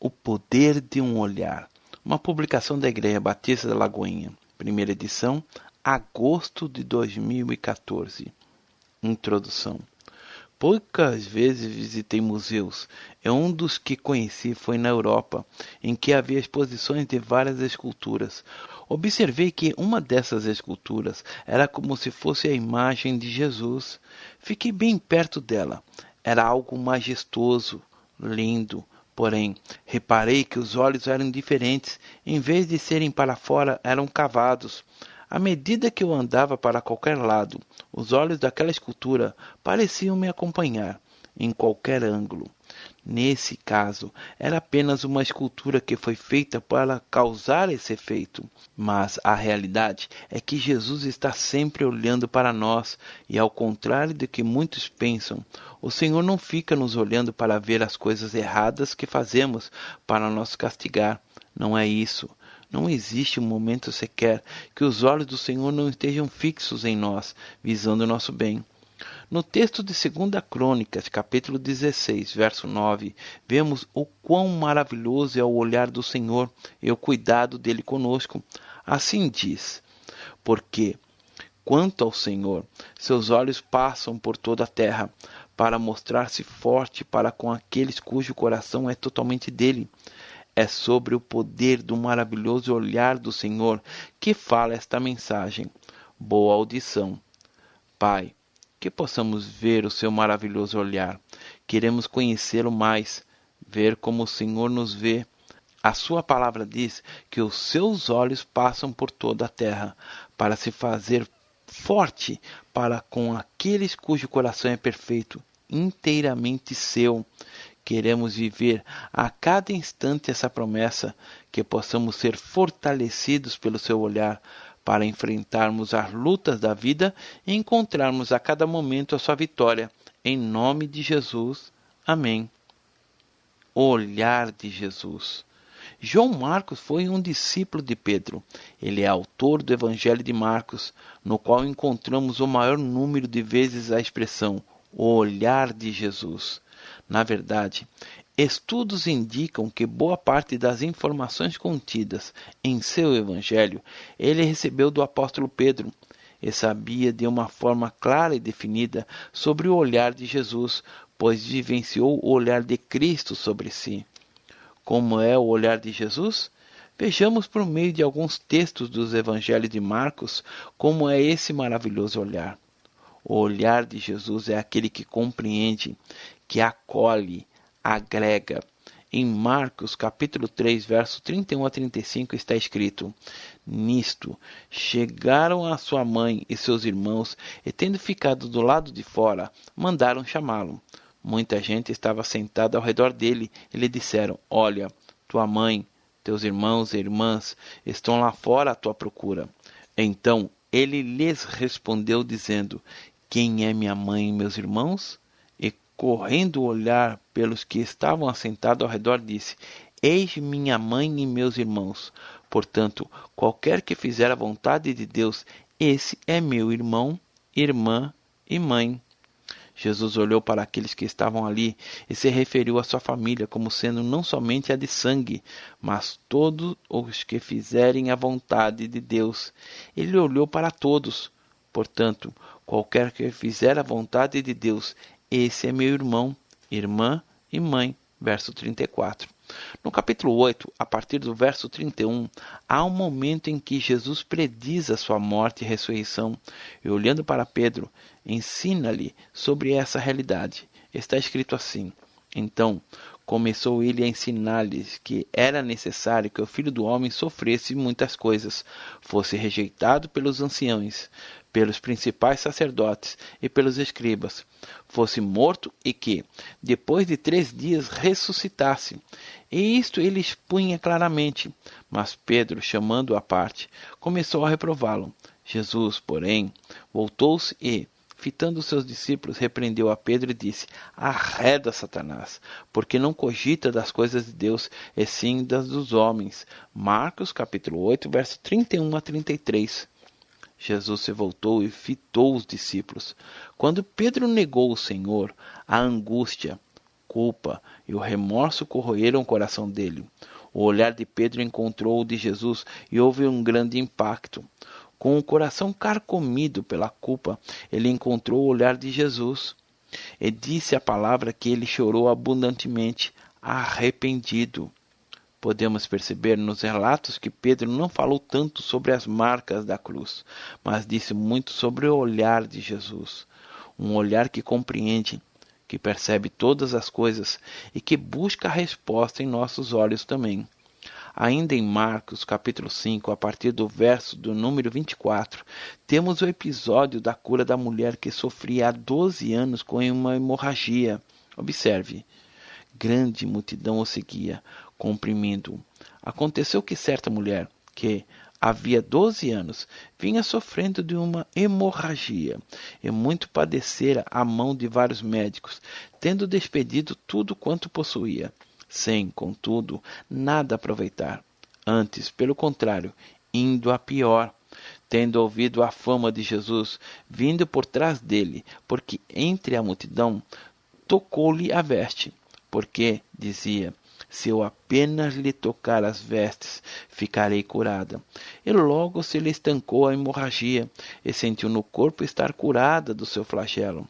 O Poder de um Olhar. Uma publicação da Igreja Batista da Lagoinha. Primeira edição, agosto de 2014. Introdução. Poucas vezes visitei museus. Um dos que conheci foi na Europa, em que havia exposições de várias esculturas. Observei que uma dessas esculturas era como se fosse a imagem de Jesus. Fiquei bem perto dela. Era algo majestoso, lindo. Porém, reparei que os olhos eram diferentes. Em vez de serem para fora, eram cavados. À medida que eu andava para qualquer lado, os olhos daquela escultura pareciam me acompanhar, em qualquer ângulo. Nesse caso, era apenas uma escultura que foi feita para causar esse efeito. Mas a realidade é que Jesus está sempre olhando para nós, e ao contrário do que muitos pensam, o Senhor não fica nos olhando para ver as coisas erradas que fazemos para nos castigar. Não é isso. Não existe um momento sequer que os olhos do Senhor não estejam fixos em nós, visando o nosso bem. No texto de 2 Crônicas, capítulo 16, verso 9, vemos o quão maravilhoso é o olhar do Senhor e o cuidado dele conosco. Assim diz: porque, quanto ao Senhor, seus olhos passam por toda a terra, para mostrar-se forte para com aqueles cujo coração é totalmente dele. É sobre o poder do maravilhoso olhar do Senhor que fala esta mensagem. Boa audição. Pai, que possamos ver o seu maravilhoso olhar. Queremos conhecê-lo mais, ver como o Senhor nos vê. A sua palavra diz que os seus olhos passam por toda a terra, para se fazer forte para com aqueles cujo coração é perfeito, inteiramente seu. Queremos viver a cada instante essa promessa, que possamos ser fortalecidos pelo seu olhar, para enfrentarmos as lutas da vida e encontrarmos a cada momento a sua vitória. Em nome de Jesus. Amém. O olhar de Jesus. João Marcos foi um discípulo de Pedro. Ele é autor do Evangelho de Marcos, no qual encontramos o maior número de vezes a expressão o olhar de Jesus. Na verdade, estudos indicam que boa parte das informações contidas em seu Evangelho ele recebeu do apóstolo Pedro e sabia de uma forma clara e definida sobre o olhar de Jesus, pois vivenciou o olhar de Cristo sobre si. Como é o olhar de Jesus? Vejamos por meio de alguns textos dos Evangelhos de Marcos como é esse maravilhoso olhar. O olhar de Jesus é aquele que compreende, que acolhe, agrega. Em Marcos, capítulo 3, verso 31 a 35, está escrito: Nisto, chegaram a sua mãe e seus irmãos, e tendo ficado do lado de fora, mandaram chamá-lo. Muita gente estava sentada ao redor dele, e lhe disseram: Olha, tua mãe, teus irmãos e irmãs estão lá fora à tua procura. Então ele lhes respondeu, dizendo: Quem é minha mãe e meus irmãos? E correndo olhar pelos que estavam assentados ao redor, disse: Eis minha mãe e meus irmãos. Portanto, qualquer que fizer a vontade de Deus, esse é meu irmão, irmã e mãe. Jesus olhou para aqueles que estavam ali e se referiu à sua família como sendo não somente a de sangue, mas todos os que fizerem a vontade de Deus. Ele olhou para todos. Portanto, qualquer que fizer a vontade de Deus, esse é meu irmão, irmã e mãe. Verso 34. No capítulo 8, a partir do verso 31, há um momento em que Jesus prediz a sua morte e ressurreição, e olhando para Pedro, ensina-lhe sobre essa realidade. Está escrito assim: Então começou ele a ensinar-lhes que era necessário que o Filho do Homem sofresse muitas coisas, fosse rejeitado pelos anciãos, pelos principais sacerdotes e pelos escribas, fosse morto e que, depois de 3 dias, ressuscitasse. E isto ele expunha claramente. Mas Pedro, chamando-o à parte, começou a reprová-lo. Jesus, porém, voltou-se e, fitando seus discípulos, repreendeu a Pedro e disse: Arreda, Satanás, porque não cogita das coisas de Deus, e sim das dos homens. Marcos, capítulo 8, verso 31 a 33. Jesus se voltou e fitou os discípulos. Quando Pedro negou o Senhor, a angústia, culpa e o remorso corroeram o coração dele. O olhar de Pedro encontrou o de Jesus e houve um grande impacto. Com o coração carcomido pela culpa, ele encontrou o olhar de Jesus. E disse a palavra que ele chorou abundantemente, arrependido. Podemos perceber nos relatos que Pedro não falou tanto sobre as marcas da cruz, mas disse muito sobre o olhar de Jesus. Um olhar que compreende, que percebe todas as coisas e que busca a resposta em nossos olhos também. Ainda em Marcos, capítulo 5, a partir do verso do número 24, temos o episódio da cura da mulher que sofria há 12 anos com uma hemorragia. Observe, grande multidão o seguia, comprimindo-o. Aconteceu que certa mulher, que havia 12 anos, vinha sofrendo de uma hemorragia, e muito padecera à mão de vários médicos, tendo despedido tudo quanto possuía, sem, contudo, nada aproveitar. Antes, pelo contrário, indo a pior, tendo ouvido a fama de Jesus, vindo por trás dele, porque entre a multidão, tocou-lhe a veste, porque, dizia, se eu apenas lhe tocar as vestes, ficarei curada. E logo se lhe estancou a hemorragia, e sentiu no corpo estar curada do seu flagelo.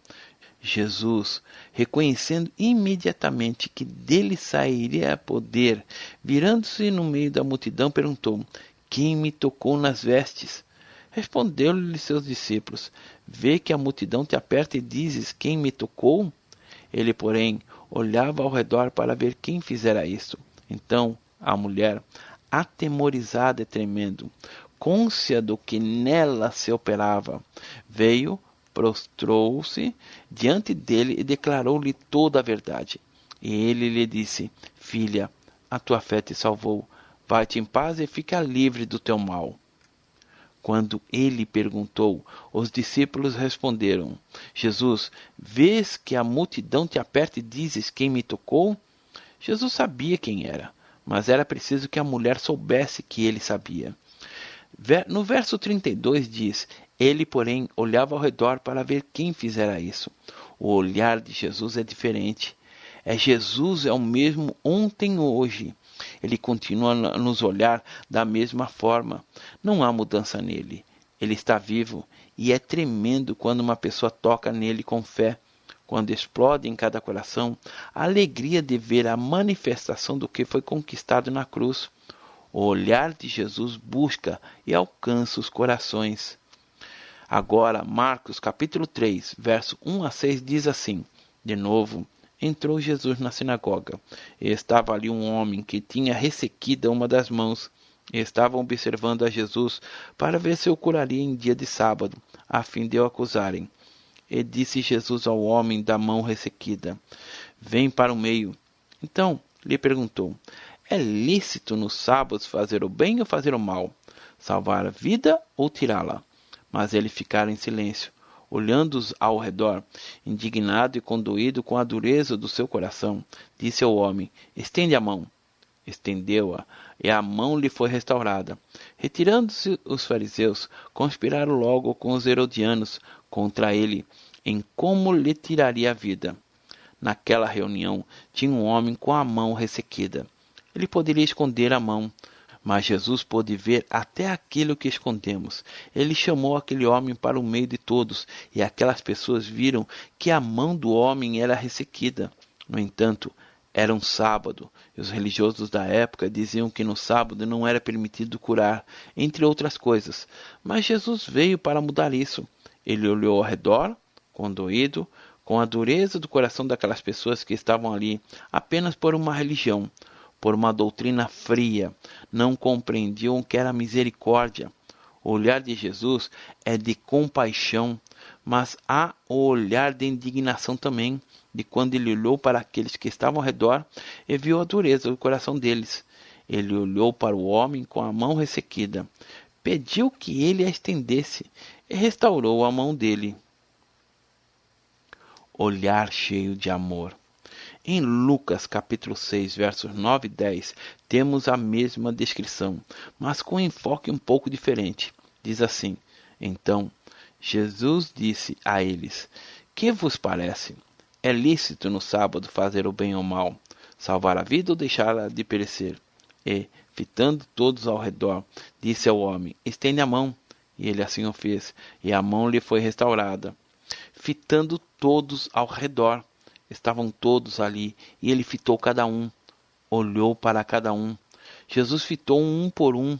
Jesus, reconhecendo imediatamente que dele sairia poder, virando-se no meio da multidão, perguntou: quem me tocou nas vestes? Respondeu-lhe seus discípulos: vê que a multidão te aperta e dizes: quem me tocou? Ele, porém, olhava ao redor para ver quem fizera isto. Então a mulher, atemorizada e tremendo, cônscia do que nela se operava, veio, prostrou-se diante dele e declarou-lhe toda a verdade. E ele lhe disse: filha, a tua fé te salvou. Vai-te em paz e fica livre do teu mal. Quando ele perguntou, os discípulos responderam: Jesus, vês que a multidão te aperta e dizes: quem me tocou? Jesus sabia quem era, mas era preciso que a mulher soubesse que ele sabia. No verso 32 diz: ele, porém, olhava ao redor para ver quem fizera isso. O olhar de Jesus é diferente. Jesus é o mesmo ontem e hoje. Ele continua a nos olhar da mesma forma. Não há mudança nele. Ele está vivo e é tremendo quando uma pessoa toca nele com fé. Quando explode em cada coração a alegria de ver a manifestação do que foi conquistado na cruz. O olhar de Jesus busca e alcança os corações. Agora, Marcos capítulo 3, verso 1 a 6 diz assim: de novo, entrou Jesus na sinagoga, e estava ali um homem que tinha ressequida uma das mãos, e estavam observando a Jesus para ver se o curaria em dia de sábado, a fim de o acusarem. E disse Jesus ao homem da mão ressequida: vem para o meio. Então lhe perguntou: é lícito nos sábados fazer o bem ou fazer o mal? Salvar a vida ou tirá-la? Mas ele ficara em silêncio, olhando-os ao redor, indignado e condoído com a dureza do seu coração, disse ao homem: estende a mão. Estendeu-a, e a mão lhe foi restaurada. Retirando-se os fariseus, conspiraram logo com os herodianos contra ele, em como lhe tiraria a vida. Naquela reunião tinha um homem com a mão ressequida. Ele poderia esconder a mão, mas Jesus pôde ver até aquilo que escondemos. Ele chamou aquele homem para o meio de todos, e aquelas pessoas viram que a mão do homem era ressequida. No entanto, era um sábado, e os religiosos da época diziam que no sábado não era permitido curar, entre outras coisas. Mas Jesus veio para mudar isso. Ele olhou ao redor, condoído, com a dureza do coração daquelas pessoas que estavam ali apenas por uma religião, por uma doutrina fria, não compreendiam o que era misericórdia. O olhar de Jesus é de compaixão, mas há o olhar de indignação também, de quando ele olhou para aqueles que estavam ao redor e viu a dureza do coração deles. Ele olhou para o homem com a mão ressequida, pediu que ele a estendesse e restaurou a mão dele. Olhar cheio de amor. Em Lucas capítulo 6, versos 9 e 10, temos a mesma descrição, mas com um enfoque um pouco diferente. Diz assim: então, Jesus disse a eles: que vos parece? É lícito no sábado fazer o bem ou mal, salvar a vida ou deixá-la de perecer. E, fitando todos ao redor, disse ao homem: estende a mão. E ele assim o fez, e a mão lhe foi restaurada. Fitando todos ao redor, estavam todos ali, e ele fitou cada um, olhou para cada um. Jesus fitou um por um,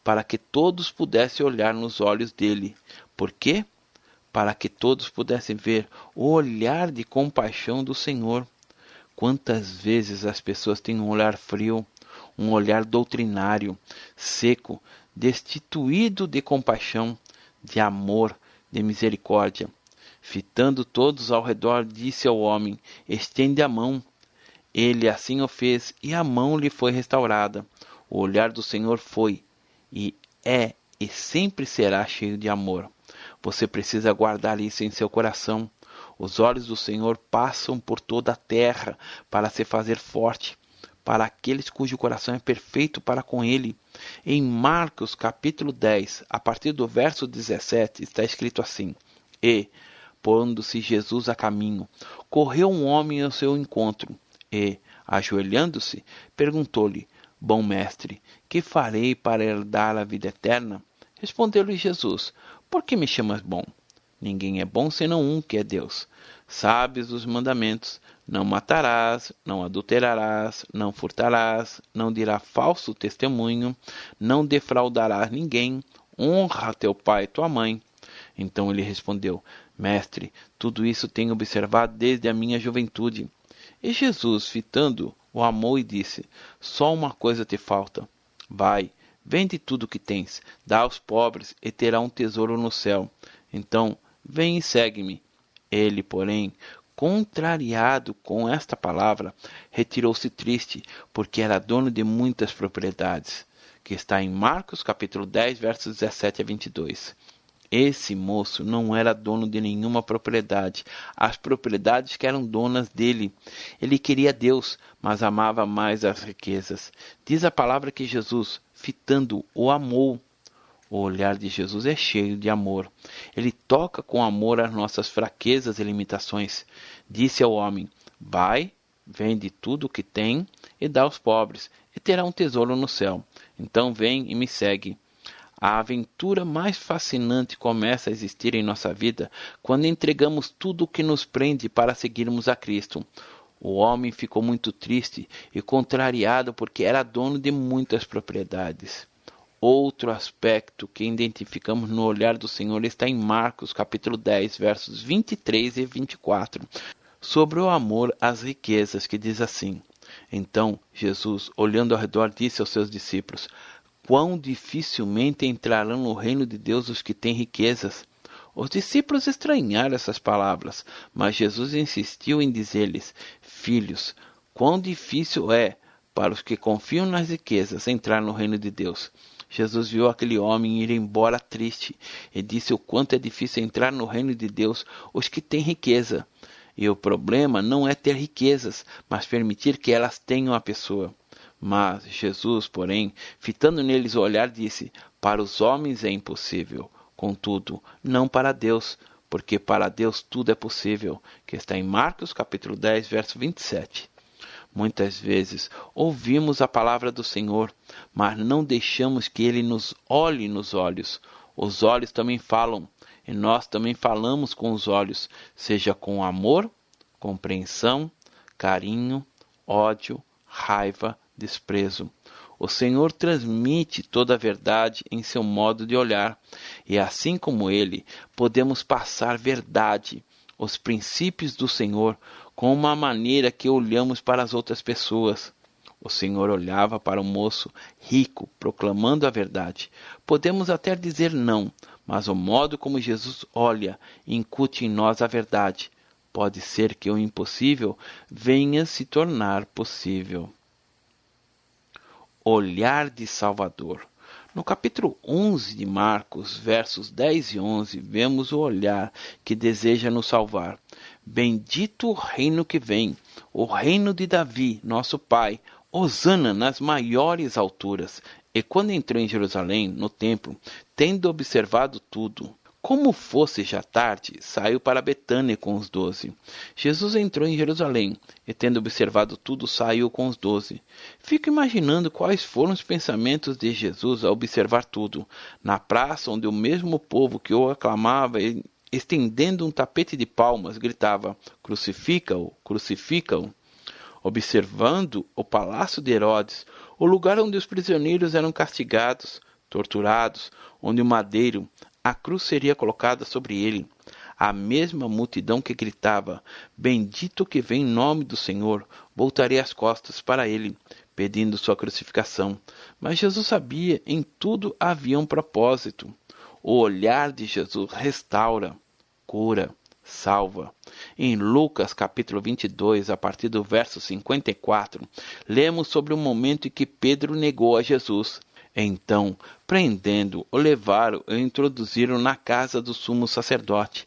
para que todos pudessem olhar nos olhos dele. Por quê? Para que todos pudessem ver o olhar de compaixão do Senhor. Quantas vezes as pessoas têm um olhar frio, um olhar doutrinário, seco, destituído de compaixão, de amor, de misericórdia. Fitando todos ao redor, disse ao homem: estende a mão. Ele assim o fez, e a mão lhe foi restaurada. O olhar do Senhor foi, e é, e sempre será cheio de amor. Você precisa guardar isso em seu coração. Os olhos do Senhor passam por toda a terra para se fazer forte, para aqueles cujo coração é perfeito para com Ele. Em Marcos capítulo 10, a partir do verso 17, está escrito assim: E, pondo-se Jesus a caminho, correu um homem ao seu encontro, e, ajoelhando-se, perguntou-lhe: Bom mestre, que farei para herdar a vida eterna? Respondeu-lhe Jesus: Por que me chamas bom? Ninguém é bom senão um, que é Deus. Sabes os mandamentos: não matarás, não adulterarás, não furtarás, não dirás falso testemunho, não defraudarás ninguém, honra teu pai e tua mãe. Então ele respondeu: Mestre, tudo isso tenho observado desde a minha juventude. E Jesus, fitando, o amou e disse: Só uma coisa te falta. Vai, vende tudo o que tens, dá aos pobres e terá um tesouro no céu. Então, vem e segue-me. Ele, porém, contrariado com esta palavra, retirou-se triste, porque era dono de muitas propriedades, que está em Marcos capítulo 10, versos 17 a 22. Esse moço não era dono de nenhuma propriedade. As propriedades que eram donas dele. Ele queria Deus, mas amava mais as riquezas. Diz a palavra que Jesus, fitando, o amou. O olhar de Jesus é cheio de amor. Ele toca com amor as nossas fraquezas e limitações. Disse ao homem: Vai, vende tudo o que tem e dá aos pobres, e terá um tesouro no céu. Então vem e me segue. A aventura mais fascinante começa a existir em nossa vida quando entregamos tudo o que nos prende para seguirmos a Cristo. O homem ficou muito triste e contrariado porque era dono de muitas propriedades. Outro aspecto que identificamos no olhar do Senhor está em Marcos capítulo 10, versos 23 e 24, sobre o amor às riquezas, que diz assim: Então Jesus, olhando ao redor, disse aos seus discípulos: Quão dificilmente entrarão no reino de Deus os que têm riquezas. Os discípulos estranharam essas palavras, mas Jesus insistiu em dizer-lhes: Filhos, quão difícil é para os que confiam nas riquezas entrar no reino de Deus. Jesus viu aquele homem ir embora triste e disse o quanto é difícil entrar no reino de Deus os que têm riqueza. E o problema não é ter riquezas, mas permitir que elas tenham a pessoa. Mas Jesus, porém, fitando neles o olhar, disse: Para os homens é impossível, contudo, não para Deus, porque para Deus tudo é possível, que está em Marcos capítulo 10, verso 27. Muitas vezes ouvimos a palavra do Senhor, mas não deixamos que Ele nos olhe nos olhos. Os olhos também falam, e nós também falamos com os olhos, seja com amor, compreensão, carinho, ódio, raiva, desprezo. O Senhor transmite toda a verdade em seu modo de olhar, e assim como Ele, podemos passar verdade, os princípios do Senhor, com uma maneira que olhamos para as outras pessoas. O Senhor olhava para o moço rico, proclamando a verdade. Podemos até dizer não, mas o modo como Jesus olha incute em nós a verdade. Pode ser que o impossível venha se tornar possível. Olhar de Salvador. No capítulo 11 de Marcos, versos 10 e 11, vemos o olhar que deseja nos salvar. Bendito o reino que vem, o reino de Davi, nosso pai, hosana nas maiores alturas. E quando entrou em Jerusalém, no templo, tendo observado tudo, Como fosse já tarde, saiu para Betânia com os 12. Jesus entrou em Jerusalém, e tendo observado tudo, saiu com os 12. Fico imaginando quais foram os pensamentos de Jesus ao observar tudo, na praça onde o mesmo povo que o aclamava, estendendo um tapete de palmas, gritava: Crucifica-o, crucifica-o. Observando o palácio de Herodes, o lugar onde os prisioneiros eram castigados, torturados, onde o madeiro, a cruz seria colocada sobre ele. A mesma multidão que gritava: Bendito que vem em nome do Senhor, voltaria as costas para ele, pedindo sua crucificação. Mas Jesus sabia, em tudo havia um propósito. O olhar de Jesus restaura, cura, salva. Em Lucas capítulo 22, a partir do verso 54, lemos sobre o momento em que Pedro negou a Jesus. Então, prendendo, o levaram e o introduziram na casa do sumo sacerdote.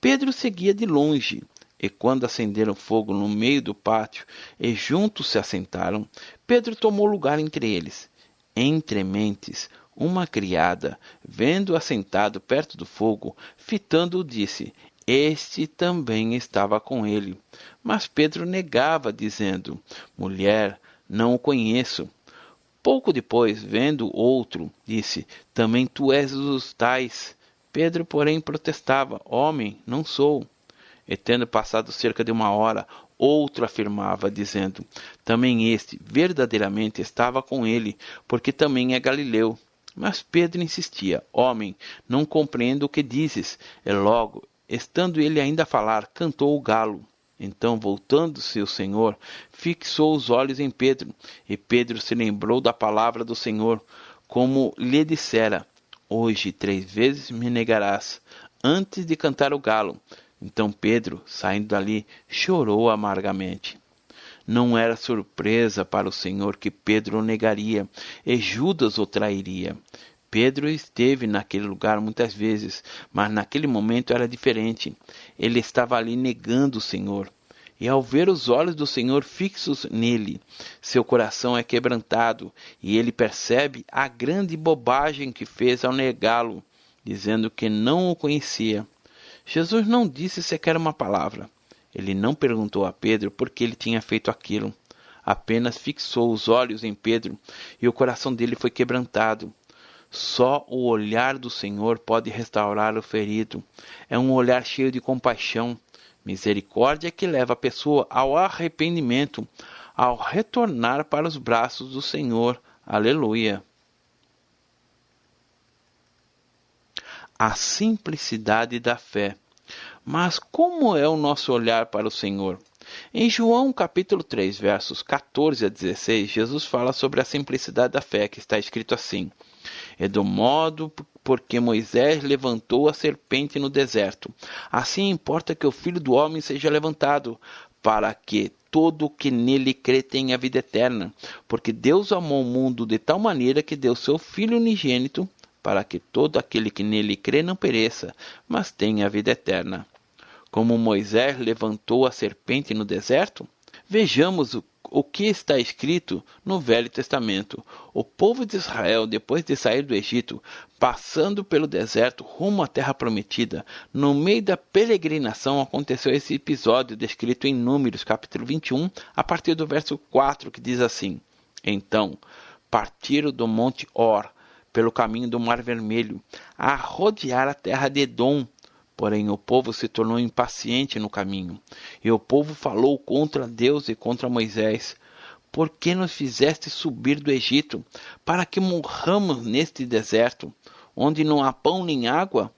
Pedro seguia de longe, e quando acenderam fogo no meio do pátio e juntos se assentaram, Pedro tomou lugar entre eles. Entre mentes, uma criada, vendo-o assentado perto do fogo, fitando-o, disse: Este também estava com ele. Mas Pedro negava, dizendo: Mulher, não o conheço. Pouco depois, vendo outro, disse: Também tu és dos tais. Pedro, porém, protestava: Homem, não sou. E tendo passado cerca de 1 hora, outro afirmava, dizendo: Também este verdadeiramente estava com ele, porque também é galileu. Mas Pedro insistia: Homem, não compreendo o que dizes. E logo, estando ele ainda a falar, cantou o galo. Então, voltando-se o Senhor, fixou os olhos em Pedro, e Pedro se lembrou da palavra do Senhor, como lhe dissera: Hoje 3 vezes me negarás, antes de cantar o galo. Então Pedro, saindo dali, chorou amargamente. Não era surpresa para o Senhor que Pedro o negaria, e Judas o trairia. Pedro esteve naquele lugar muitas vezes, mas naquele momento era diferente. Ele estava ali negando o Senhor. E ao ver os olhos do Senhor fixos nele, seu coração é quebrantado, e ele percebe a grande bobagem que fez ao negá-lo, dizendo que não o conhecia. Jesus não disse sequer uma palavra. Ele não perguntou a Pedro por que ele tinha feito aquilo. Apenas fixou os olhos em Pedro, e o coração dele foi quebrantado. Só o olhar do Senhor pode restaurar o ferido. É um olhar cheio de compaixão, misericórdia que leva a pessoa ao arrependimento, ao retornar para os braços do Senhor. Aleluia! A simplicidade da fé. Mas como é o nosso olhar para o Senhor? Em João capítulo 3, versos 14 a 16, Jesus fala sobre a simplicidade da fé, que está escrito assim: É do modo porque Moisés levantou a serpente no deserto, assim importa que o Filho do Homem seja levantado, para que todo o que nele crê tenha vida eterna. Porque Deus amou o mundo de tal maneira que deu seu Filho unigênito, para que todo aquele que nele crê não pereça, mas tenha a vida eterna. Como Moisés levantou a serpente no deserto, vejamos o que está escrito no Velho Testamento. O povo de Israel, depois de sair do Egito, passando pelo deserto rumo à terra prometida, no meio da peregrinação aconteceu esse episódio descrito em Números capítulo 21, a partir do verso 4, que diz assim: Então partiram do monte Or, pelo caminho do Mar Vermelho, a rodear a terra de Edom. Porém o povo se tornou impaciente no caminho, e o povo falou contra Deus e contra Moisés: Por que nos fizeste subir do Egito, para que morramos neste deserto, onde não há pão nem água?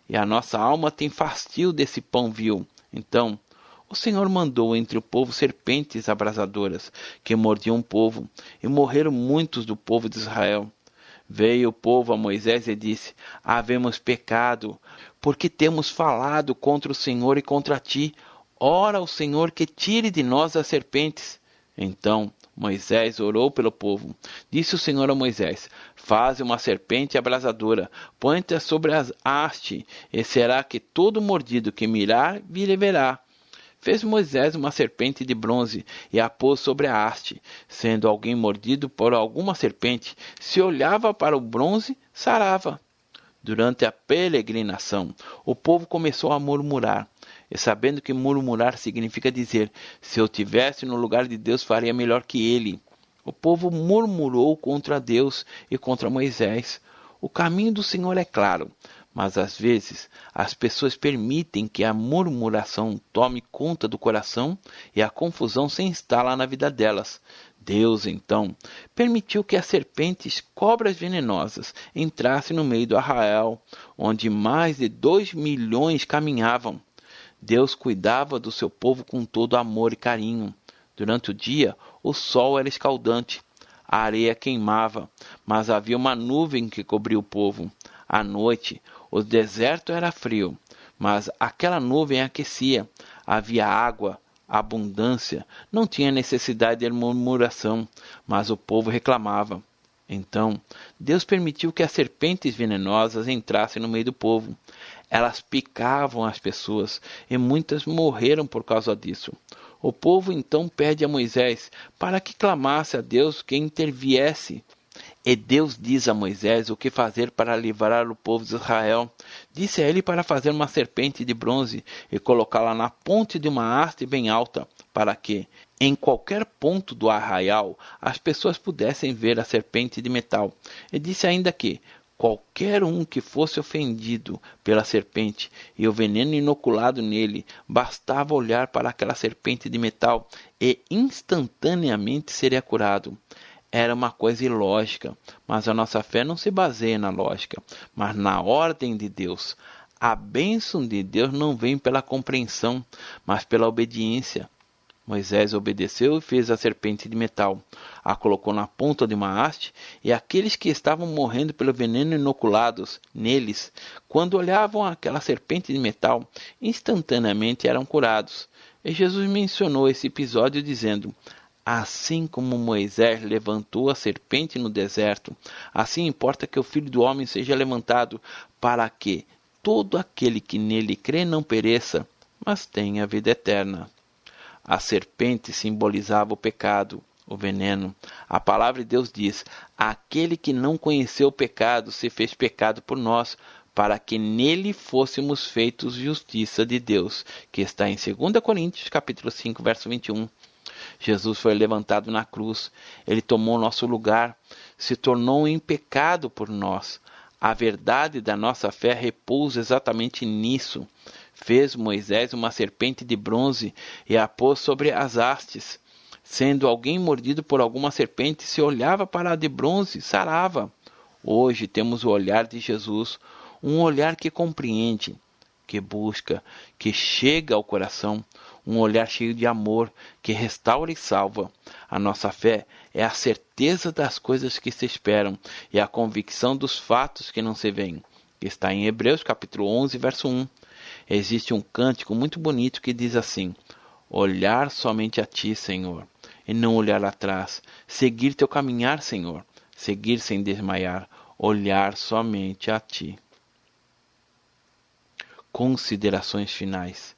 E a nossa alma tem fastio desse pão vil. Então o Senhor mandou entre o povo serpentes abrasadoras, que mordiam o povo, e morreram muitos do povo de Israel. Veio o povo a Moisés e disse: Havemos pecado, porque temos falado contra o Senhor e contra ti. Ora ao Senhor que tire de nós as serpentes. Então Moisés orou pelo povo. Disse o Senhor a Moisés: Faze uma serpente abrasadora, põe-te sobre as haste, e será que todo mordido que mirar, verá. Fez Moisés uma serpente de bronze e a pôs sobre a haste. Sendo alguém mordido por alguma serpente, se olhava para o bronze, sarava. Durante a peregrinação, o povo começou a murmurar. E sabendo que murmurar significa dizer, se eu tivesse no lugar de Deus, faria melhor que ele. O povo murmurou contra Deus e contra Moisés. O caminho do Senhor é claro, mas às vezes as pessoas permitem que a murmuração tome conta do coração e a confusão se instala na vida delas. Deus, então, permitiu que as serpentes, cobras venenosas, entrassem no meio do arraial, onde mais de 2 milhões caminhavam. Deus cuidava do seu povo com todo amor e carinho. Durante o dia, o sol era escaldante, a areia queimava, mas havia uma nuvem que cobria o povo. À noite, o deserto era frio, mas aquela nuvem aquecia. Havia água, abundância, não tinha necessidade de murmuração, mas o povo reclamava. Então, Deus permitiu que as serpentes venenosas entrassem no meio do povo. Elas picavam as pessoas e muitas morreram por causa disso. O povo então pede a Moisés para que clamasse a Deus que interviesse. E Deus diz a Moisés o que fazer para livrar o povo de Israel. Disse a ele para fazer uma serpente de bronze e colocá-la na ponte de uma haste bem alta, para que, em qualquer ponto do arraial, as pessoas pudessem ver a serpente de metal. E disse ainda que qualquer um que fosse ofendido pela serpente e o veneno inoculado nele, bastava olhar para aquela serpente de metal e instantaneamente seria curado. Era uma coisa ilógica, mas a nossa fé não se baseia na lógica, mas na ordem de Deus. A bênção de Deus não vem pela compreensão, mas pela obediência. Moisés obedeceu e fez a serpente de metal. A colocou na ponta de uma haste, e aqueles que estavam morrendo pelo veneno inoculados neles, quando olhavam aquela serpente de metal, instantaneamente eram curados. E Jesus mencionou esse episódio dizendo: assim como Moisés levantou a serpente no deserto, assim importa que o Filho do Homem seja levantado, para que todo aquele que nele crê não pereça, mas tenha vida eterna. A serpente simbolizava o pecado, o veneno. A palavra de Deus diz: aquele que não conheceu o pecado se fez pecado por nós, para que nele fôssemos feitos justiça de Deus, que está em 2 Coríntios capítulo 5, verso 21. Jesus foi levantado na cruz, ele tomou nosso lugar, se tornou em pecado por nós. A verdade da nossa fé repousa exatamente nisso. Fez Moisés uma serpente de bronze e a pôs sobre as hastes. Sendo alguém mordido por alguma serpente, se olhava para a de bronze, sarava. Hoje temos o olhar de Jesus, um olhar que compreende, que busca, que chega ao coração, um olhar cheio de amor, que restaura e salva. A nossa fé é a certeza das coisas que se esperam e a convicção dos fatos que não se veem. Está em Hebreus capítulo 11, verso 1. Existe um cântico muito bonito que diz assim: olhar somente a ti, Senhor, e não olhar atrás, seguir teu caminhar, Senhor, seguir sem desmaiar, olhar somente a ti. Considerações finais.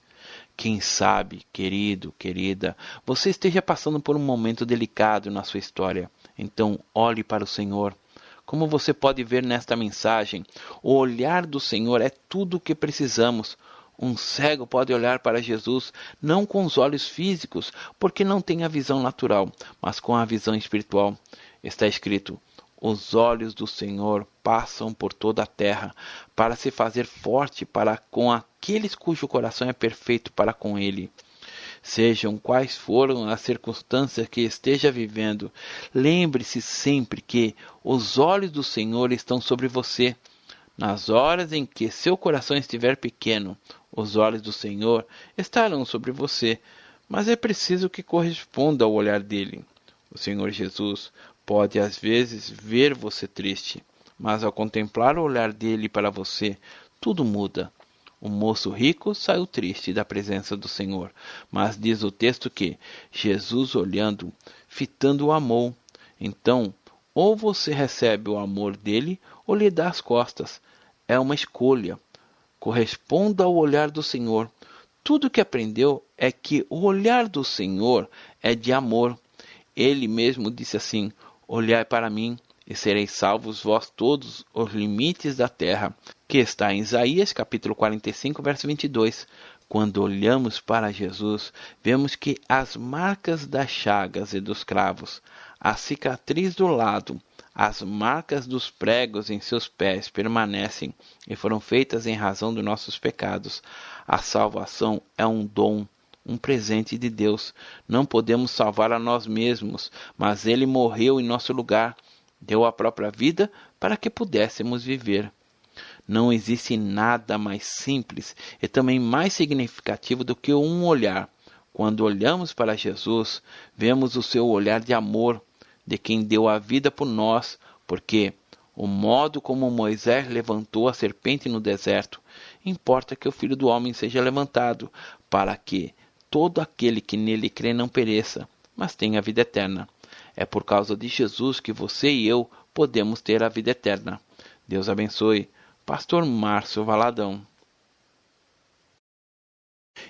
Quem sabe, querido, querida, você esteja passando por um momento delicado na sua história. Então, olhe para o Senhor. Como você pode ver nesta mensagem, o olhar do Senhor é tudo o que precisamos. Um cego pode olhar para Jesus não com os olhos físicos, porque não tem a visão natural, mas com a visão espiritual. Está escrito: os olhos do Senhor passam por toda a terra, para se fazer forte para com aqueles cujo coração é perfeito para com Ele. Sejam quais foram as circunstâncias que esteja vivendo, lembre-se sempre que os olhos do Senhor estão sobre você. Nas horas em que seu coração estiver pequeno, os olhos do Senhor estarão sobre você, mas é preciso que corresponda ao olhar dele. O Senhor Jesus pode às vezes ver você triste, mas ao contemplar o olhar dele para você, tudo muda. O moço rico saiu triste da presença do Senhor, mas diz o texto que Jesus, olhando, fitando, o amou. Então, ou você recebe o amor dele, ou lhe dá as costas. É uma escolha. Corresponda ao olhar do Senhor. Tudo que aprendeu é que o olhar do Senhor é de amor. Ele mesmo disse assim: olhai para mim e sereis salvos vós todos os limites da terra, que está em Isaías capítulo 45, verso 22. Quando olhamos para Jesus, vemos que as marcas das chagas e dos cravos, a cicatriz do lado, as marcas dos pregos em seus pés permanecem e foram feitas em razão dos nossos pecados. A salvação é um dom, um presente de Deus. Não podemos salvar a nós mesmos, mas Ele morreu em nosso lugar, deu a própria vida para que pudéssemos viver. Não existe nada mais simples e também mais significativo do que um olhar. Quando olhamos para Jesus, vemos o seu olhar de amor, de quem deu a vida por nós, porque o modo como Moisés levantou a serpente no deserto, importa que o Filho do Homem seja levantado, para que todo aquele que nele crê não pereça, mas tenha a vida eterna. É por causa de Jesus que você e eu podemos ter a vida eterna. Deus abençoe. Pastor Márcio Valadão.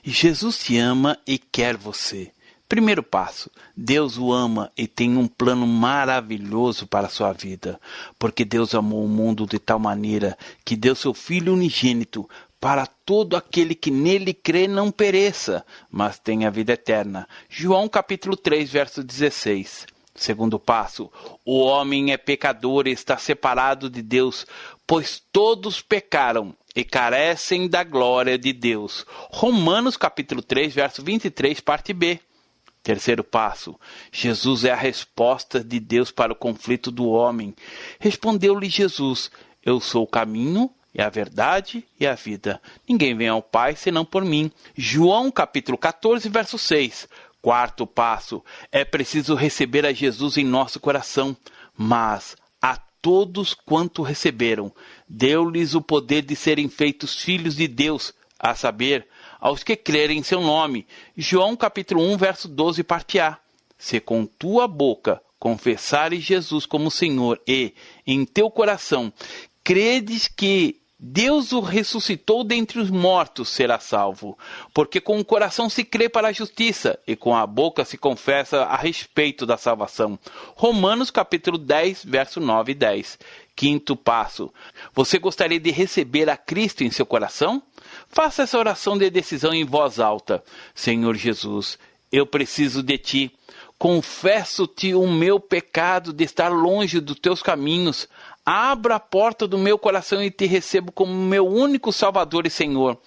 Jesus te ama e quer você. Primeiro passo, Deus o ama e tem um plano maravilhoso para a sua vida, porque Deus amou o mundo de tal maneira que deu seu Filho unigênito para todo aquele que nele crê não pereça, mas tenha vida eterna. João capítulo 3, verso 16. Segundo passo, o homem é pecador e está separado de Deus, pois todos pecaram e carecem da glória de Deus. Romanos capítulo 3, verso 23, parte B. Terceiro passo, Jesus é a resposta de Deus para o conflito do homem. Respondeu-lhe Jesus, eu sou o caminho e a verdade e a vida. Ninguém vem ao Pai senão por mim. João capítulo 14, verso 6. Quarto passo, é preciso receber a Jesus em nosso coração, mas a todos quanto receberam, deu-lhes o poder de serem feitos filhos de Deus, a saber, aos que crerem em seu nome. João capítulo 1, verso 12, parte A. Se com tua boca confessares Jesus como Senhor e, em teu coração, credes que Deus o ressuscitou dentre os mortos, será salvo. Porque com o coração se crê para a justiça e com a boca se confessa a respeito da salvação. Romanos capítulo 10, verso 9 e 10. Quinto passo. Você gostaria de receber a Cristo em seu coração? Faça essa oração de decisão em voz alta. Senhor Jesus, eu preciso de Ti. Confesso-te o meu pecado de estar longe dos Teus caminhos. Abra a porta do meu coração e te recebo como meu único Salvador e Senhor.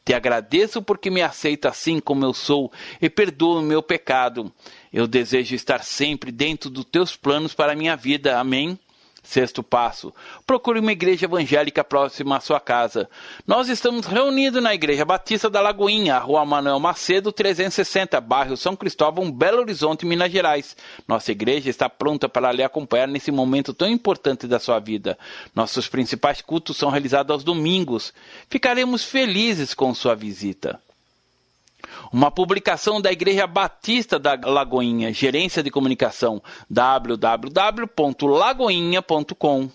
Te agradeço porque me aceita assim como eu sou e perdoa o meu pecado. Eu desejo estar sempre dentro dos teus planos para a minha vida. Amém? Sexto passo, procure uma igreja evangélica próxima à sua casa. Nós estamos reunidos na Igreja Batista da Lagoinha, Rua Manuel Macedo, 360, bairro São Cristóvão, Belo Horizonte, Minas Gerais. Nossa igreja está pronta para lhe acompanhar nesse momento tão importante da sua vida. Nossos principais cultos são realizados aos domingos. Ficaremos felizes com sua visita. Uma publicação da Igreja Batista da Lagoinha, Gerência de Comunicação, www.lagoinha.com.